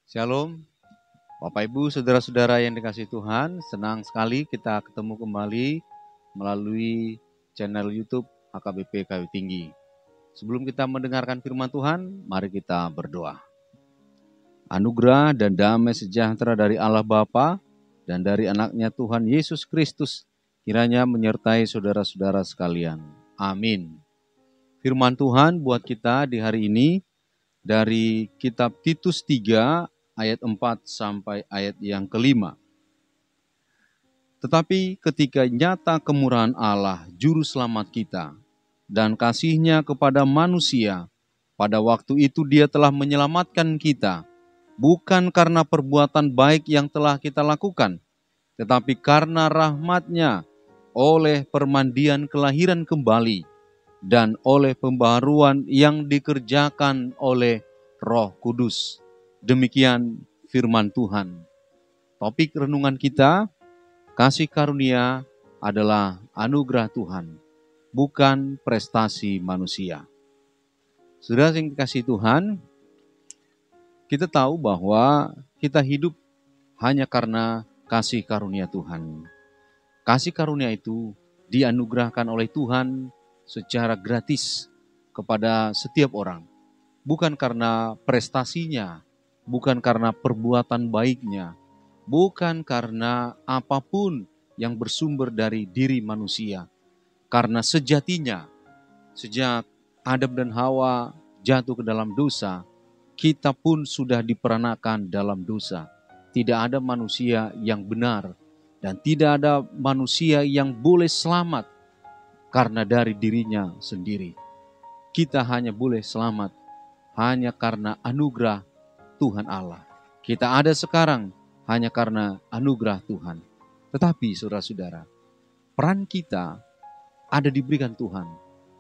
Shalom, Bapak Ibu, saudara-saudara yang dikasihi Tuhan, senang sekali kita ketemu kembali melalui channel YouTube HKBP Kayu Tinggi. Sebelum kita mendengarkan firman Tuhan, mari kita berdoa. Anugerah dan damai sejahtera dari Allah Bapa dan dari anaknya Tuhan Yesus Kristus kiranya menyertai saudara-saudara sekalian. Amin. Firman Tuhan buat kita di hari ini dari kitab Titus 3 ayat 4 sampai ayat yang kelima. Tetapi ketika nyata kemurahan Allah, Juru Selamat kita, dan kasih-Nya kepada manusia, pada waktu itu Dia telah menyelamatkan kita, bukan karena perbuatan baik yang telah kita lakukan, tetapi karena rahmat-Nya, oleh permandian kelahiran kembali, dan oleh pembaharuan yang dikerjakan oleh Roh Kudus. Demikian firman Tuhan. Topik renungan kita, kasih karunia adalah anugerah Tuhan, bukan prestasi manusia. Saudara yang dikasihi Tuhan, kita tahu bahwa kita hidup hanya karena kasih karunia Tuhan. Kasih karunia itu dianugerahkan oleh Tuhan secara gratis kepada setiap orang. Bukan karena prestasinya, bukan karena perbuatan baiknya, bukan karena apapun yang bersumber dari diri manusia. Karena sejatinya, sejak Adam dan Hawa jatuh ke dalam dosa, kita pun sudah diperanakan dalam dosa. Tidak ada manusia yang benar dan tidak ada manusia yang boleh selamat karena dari dirinya sendiri. Kita hanya boleh selamat hanya karena anugerah Tuhan Allah. Kita ada sekarang hanya karena anugerah Tuhan. Tetapi saudara-saudara, peran kita ada diberikan Tuhan,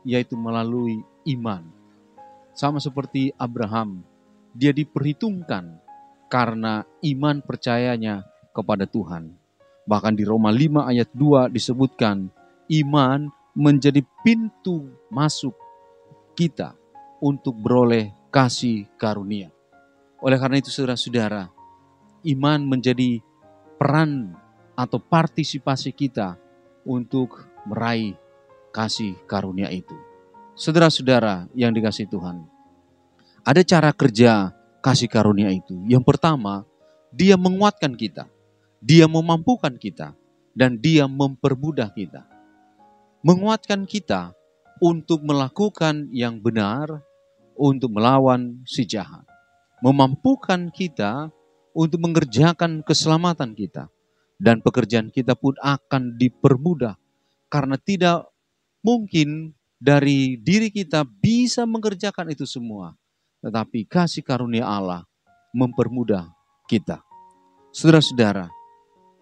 yaitu melalui iman. Sama seperti Abraham, dia diperhitungkan karena iman percayanya kepada Tuhan. Bahkan di Roma 5 ayat 2 disebutkan, iman menjadi pintu masuk kita untuk beroleh kasih karunia. Oleh karena itu saudara-saudara, iman menjadi peran atau partisipasi kita untuk meraih kasih karunia itu. Saudara-saudara yang dikasihi Tuhan, ada cara kerja kasih karunia itu. Yang pertama, Dia menguatkan kita, Dia memampukan kita, dan Dia mempermudah kita. Menguatkan kita untuk melakukan yang benar, untuk melawan si jahat. Memampukan kita untuk mengerjakan keselamatan kita. Dan pekerjaan kita pun akan dipermudah. Karena tidak mungkin dari diri kita bisa mengerjakan itu semua. Tetapi kasih karunia Allah mempermudah kita. Saudara-saudara,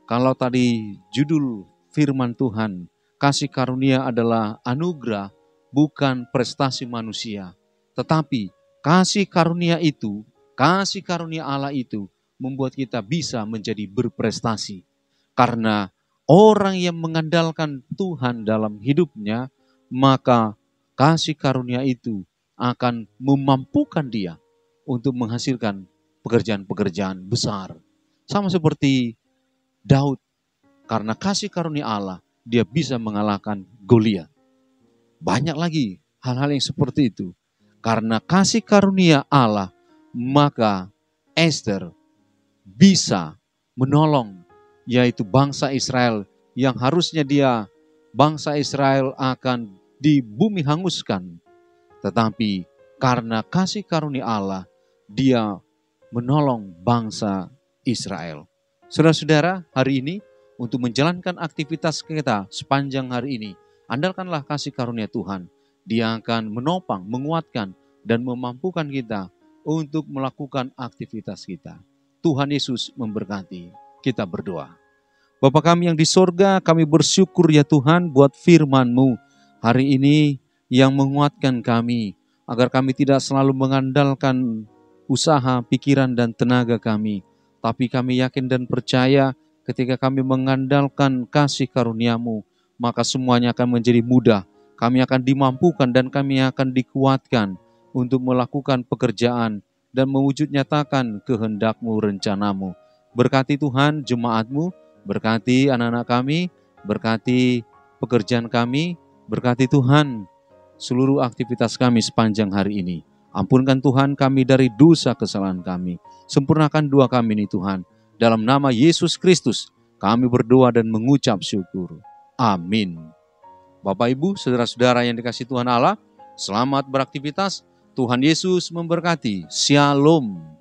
kalau tadi judul firman Tuhan, kasih karunia adalah anugerah, bukan prestasi manusia. Tetapi kasih karunia Allah itu membuat kita bisa menjadi berprestasi. Karena orang yang mengandalkan Tuhan dalam hidupnya, maka kasih karunia itu akan memampukan dia untuk menghasilkan pekerjaan-pekerjaan besar. Sama seperti Daud, karena kasih karunia Allah, dia bisa mengalahkan Goliat. Banyak lagi hal-hal yang seperti itu. Karena kasih karunia Allah, maka Esther bisa menolong, yaitu bangsa Israel yang harusnya bangsa Israel akan di bumi hanguskan. Tetapi karena kasih karunia Allah, dia menolong bangsa Israel. Saudara-saudara, hari ini untuk menjalankan aktivitas kita sepanjang hari ini, andalkanlah kasih karunia Tuhan. Dia akan menopang, menguatkan, dan memampukan kita untuk melakukan aktivitas kita. Tuhan Yesus memberkati. Kita berdoa. Bapa kami yang di sorga, kami bersyukur ya Tuhan buat firman-Mu hari ini yang menguatkan kami, agar kami tidak selalu mengandalkan usaha, pikiran, dan tenaga kami. Tapi kami yakin dan percaya ketika kami mengandalkan kasih karunia-Mu, maka semuanya akan menjadi mudah. Kami akan dimampukan dan kami akan dikuatkan untuk melakukan pekerjaan dan mewujud nyatakan kehendak-Mu, rencanamu. Berkati Tuhan jemaat-Mu, berkati anak-anak kami, berkati pekerjaan kami, berkati Tuhan seluruh aktivitas kami sepanjang hari ini. Ampunkan Tuhan kami dari dosa kesalahan kami. Sempurnakan doa kami ini Tuhan. Dalam nama Yesus Kristus kami berdoa dan mengucap syukur. Amin. Bapak Ibu, saudara-saudara yang dikasihi Tuhan Allah, selamat beraktivitas. Tuhan Yesus memberkati. Shalom.